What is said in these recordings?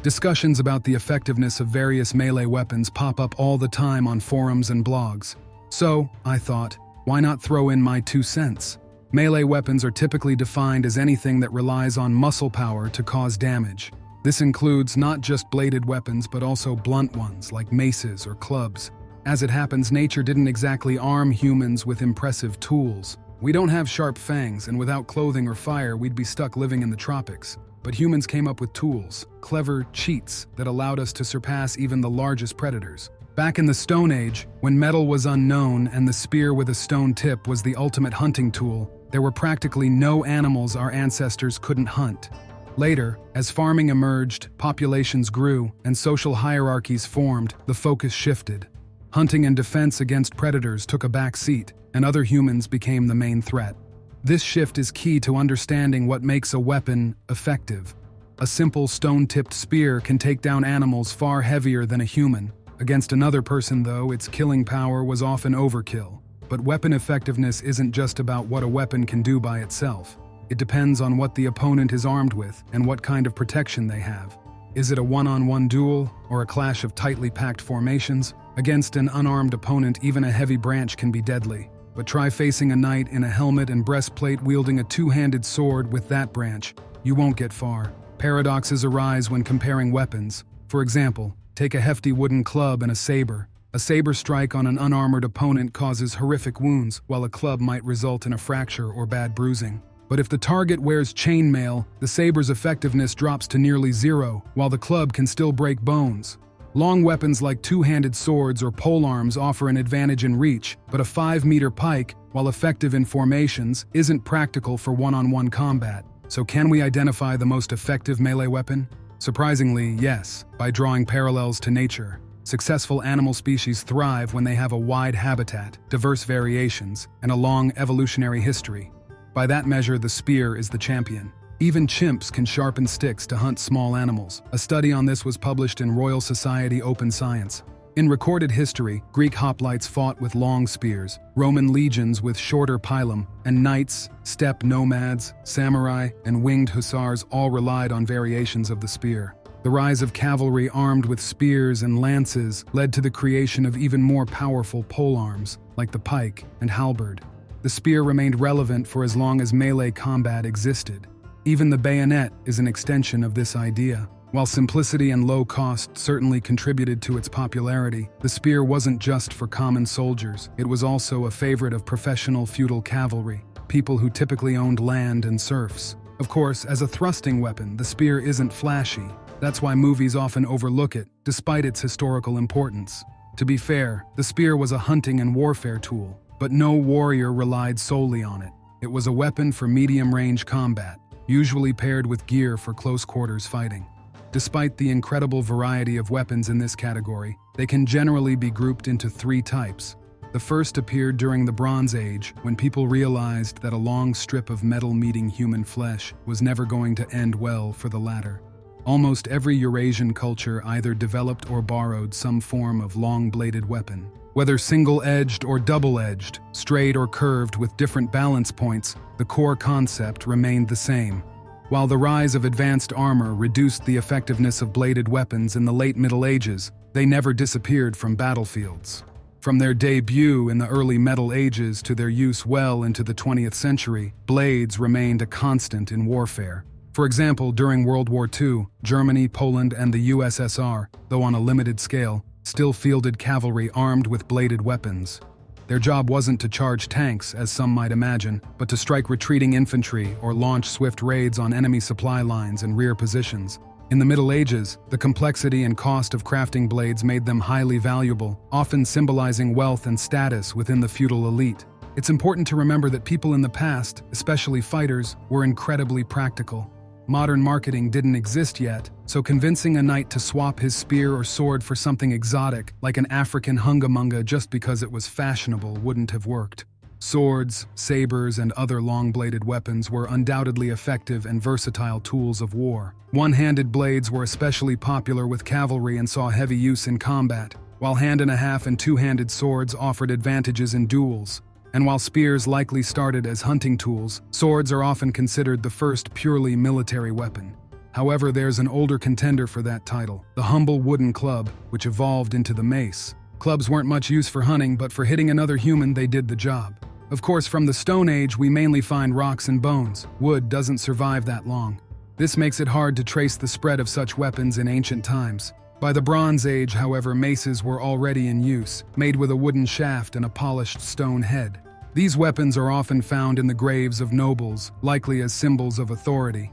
Discussions about the effectiveness of various melee weapons pop up all the time on forums and blogs. So, I thought, why not throw in my 2 cents? Melee weapons are typically defined as anything that relies on muscle power to cause damage. This includes not just bladed weapons but also blunt ones like maces or clubs. As it happens, nature didn't exactly arm humans with impressive tools. We don't have sharp fangs, and without clothing or fire, we'd be stuck living in the tropics. But humans came up with tools, clever cheats that allowed us to surpass even the largest predators. Back in the Stone Age, when metal was unknown and the spear with a stone tip was the ultimate hunting tool, there were practically no animals our ancestors couldn't hunt. Later, as farming emerged, populations grew, and social hierarchies formed, the focus shifted. Hunting and defense against predators took a back seat, and other humans became the main threat. This shift is key to understanding what makes a weapon effective. A simple stone-tipped spear can take down animals far heavier than a human. Against another person, though, its killing power was often overkill. But weapon effectiveness isn't just about what a weapon can do by itself. It depends on what the opponent is armed with and what kind of protection they have. Is it a one-on-one duel or a clash of tightly packed formations? Against an unarmed opponent, even a heavy branch can be deadly. But try facing a knight in a helmet and breastplate wielding a two-handed sword with that branch. You won't get far. Paradoxes arise when comparing weapons. For example, take a hefty wooden club and a saber. A saber strike on an unarmored opponent causes horrific wounds, while a club might result in a fracture or bad bruising. But if the target wears chainmail, the saber's effectiveness drops to nearly zero, while the club can still break bones. Long weapons like two-handed swords or polearms offer an advantage in reach, but a 5-meter pike, while effective in formations, isn't practical for one-on-one combat. So can we identify the most effective melee weapon? Surprisingly, yes, by drawing parallels to nature. Successful animal species thrive when they have a wide habitat, diverse variations, and a long evolutionary history. By that measure, the spear is the champion. Even chimps can sharpen sticks to hunt small animals. A study on this was published in Royal Society Open Science. In recorded history, Greek hoplites fought with long spears, Roman legions with shorter pilum, and knights, steppe nomads, samurai, and winged hussars all relied on variations of the spear. The rise of cavalry armed with spears and lances led to the creation of even more powerful polearms, like the pike and halberd. The spear remained relevant for as long as melee combat existed. Even the bayonet is an extension of this idea. While simplicity and low cost certainly contributed to its popularity, the spear wasn't just for common soldiers. It was also a favorite of professional feudal cavalry, people who typically owned land and serfs. Of course, as a thrusting weapon, the spear isn't flashy. That's why movies often overlook it, despite its historical importance. To be fair, the spear was a hunting and warfare tool, but no warrior relied solely on it. It was a weapon for medium-range combat, usually paired with gear for close-quarters fighting. Despite the incredible variety of weapons in this category, they can generally be grouped into 3 types. The first appeared during the Bronze Age, when people realized that a long strip of metal meeting human flesh was never going to end well for the latter. Almost every Eurasian culture either developed or borrowed some form of long-bladed weapon. Whether single-edged or double-edged, straight or curved with different balance points, the core concept remained the same. While the rise of advanced armor reduced the effectiveness of bladed weapons in the late Middle Ages, they never disappeared from battlefields. From their debut in the early Metal Ages to their use well into the 20th century, blades remained a constant in warfare. For example, during World War II, Germany, Poland, and the USSR, though on a limited scale, still fielded cavalry armed with bladed weapons. Their job wasn't to charge tanks, as some might imagine, but to strike retreating infantry or launch swift raids on enemy supply lines and rear positions. In the Middle Ages, the complexity and cost of crafting blades made them highly valuable, often symbolizing wealth and status within the feudal elite. It's important to remember that people in the past, especially fighters, were incredibly practical. Modern marketing didn't exist yet, so convincing a knight to swap his spear or sword for something exotic, like an African hungamunga just because it was fashionable, wouldn't have worked. Swords, sabers, and other long-bladed weapons were undoubtedly effective and versatile tools of war. One-handed blades were especially popular with cavalry and saw heavy use in combat, while hand-and-a-half and two-handed swords offered advantages in duels. And while spears likely started as hunting tools, swords are often considered the first purely military weapon. However, there's an older contender for that title, the humble wooden club, which evolved into the mace. Clubs weren't much use for hunting, but for hitting another human, they did the job. Of course, from the Stone Age, we mainly find rocks and bones. Wood doesn't survive that long. This makes it hard to trace the spread of such weapons in ancient times. By the Bronze Age, however, maces were already in use, made with a wooden shaft and a polished stone head. These weapons are often found in the graves of nobles, likely as symbols of authority.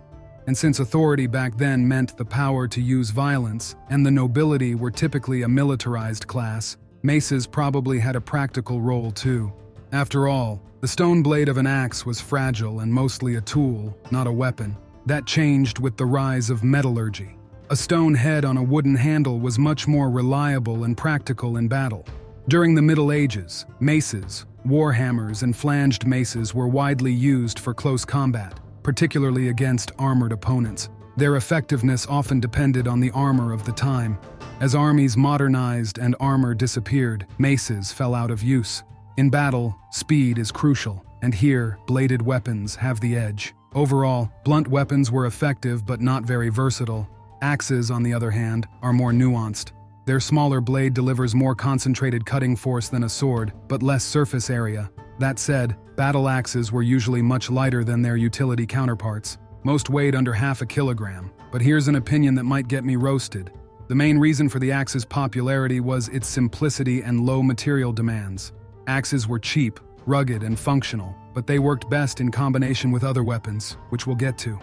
And since authority back then meant the power to use violence, and the nobility were typically a militarized class, maces probably had a practical role too. After all, the stone blade of an axe was fragile and mostly a tool, not a weapon. That changed with the rise of metallurgy. A stone head on a wooden handle was much more reliable and practical in battle. During the Middle Ages, maces, warhammers, and flanged maces were widely used for close combat, particularly against armored opponents. Their effectiveness often depended on the armor of the time. As armies modernized and armor disappeared, maces fell out of use. In battle, speed is crucial, and here, bladed weapons have the edge. Overall, blunt weapons were effective but not very versatile. Axes, on the other hand, are more nuanced. Their smaller blade delivers more concentrated cutting force than a sword, but less surface area. That said, battle axes were usually much lighter than their utility counterparts. Most weighed under half a kilogram. But here's an opinion that might get me roasted. The main reason for the axe's popularity was its simplicity and low material demands. Axes were cheap, rugged, and functional, but they worked best in combination with other weapons, which we'll get to.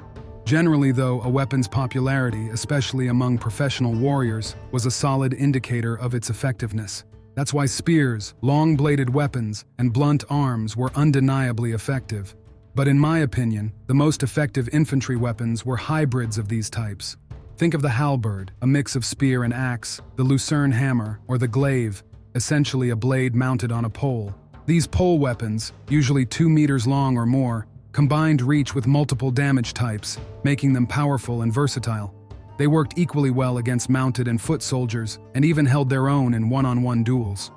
Generally, though, a weapon's popularity, especially among professional warriors, was a solid indicator of its effectiveness. That's why spears, long-bladed weapons, and blunt arms were undeniably effective. But in my opinion, the most effective infantry weapons were hybrids of these types. Think of the halberd, a mix of spear and axe, the lucerne hammer, or the glaive, essentially a blade mounted on a pole. These pole weapons, usually 2 meters long or more, combined reach with multiple damage types, making them powerful and versatile. They worked equally well against mounted and foot soldiers, and even held their own in one-on-one duels.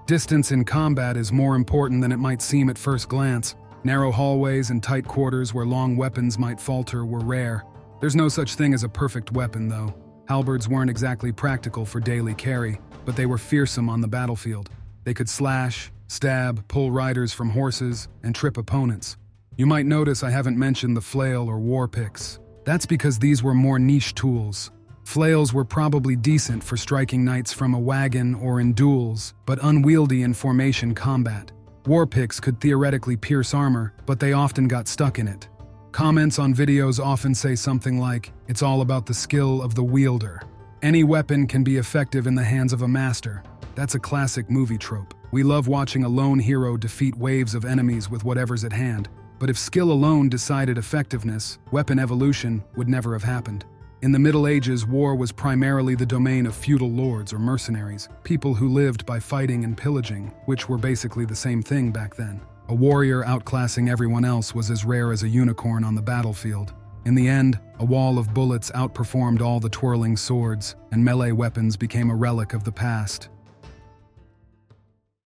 Distance in combat is more important than it might seem at first glance. Narrow hallways and tight quarters where long weapons might falter were rare. There's no such thing as a perfect weapon, though. Halberds weren't exactly practical for daily carry, but they were fearsome on the battlefield. They could slash, stab, pull riders from horses, and trip opponents. You might notice I haven't mentioned the flail or war picks. That's because these were more niche tools. Flails were probably decent for striking knights from a wagon or in duels, but unwieldy in formation combat. War picks could theoretically pierce armor, but they often got stuck in it. Comments on videos often say something like, "It's all about the skill of the wielder." Any weapon can be effective in the hands of a master. That's a classic movie trope. We love watching a lone hero defeat waves of enemies with whatever's at hand. But if skill alone decided effectiveness, weapon evolution would never have happened. In the Middle Ages, war was primarily the domain of feudal lords or mercenaries, people who lived by fighting and pillaging, which were basically the same thing back then. A warrior outclassing everyone else was as rare as a unicorn on the battlefield. In the end, a wall of bullets outperformed all the twirling swords, and melee weapons became a relic of the past.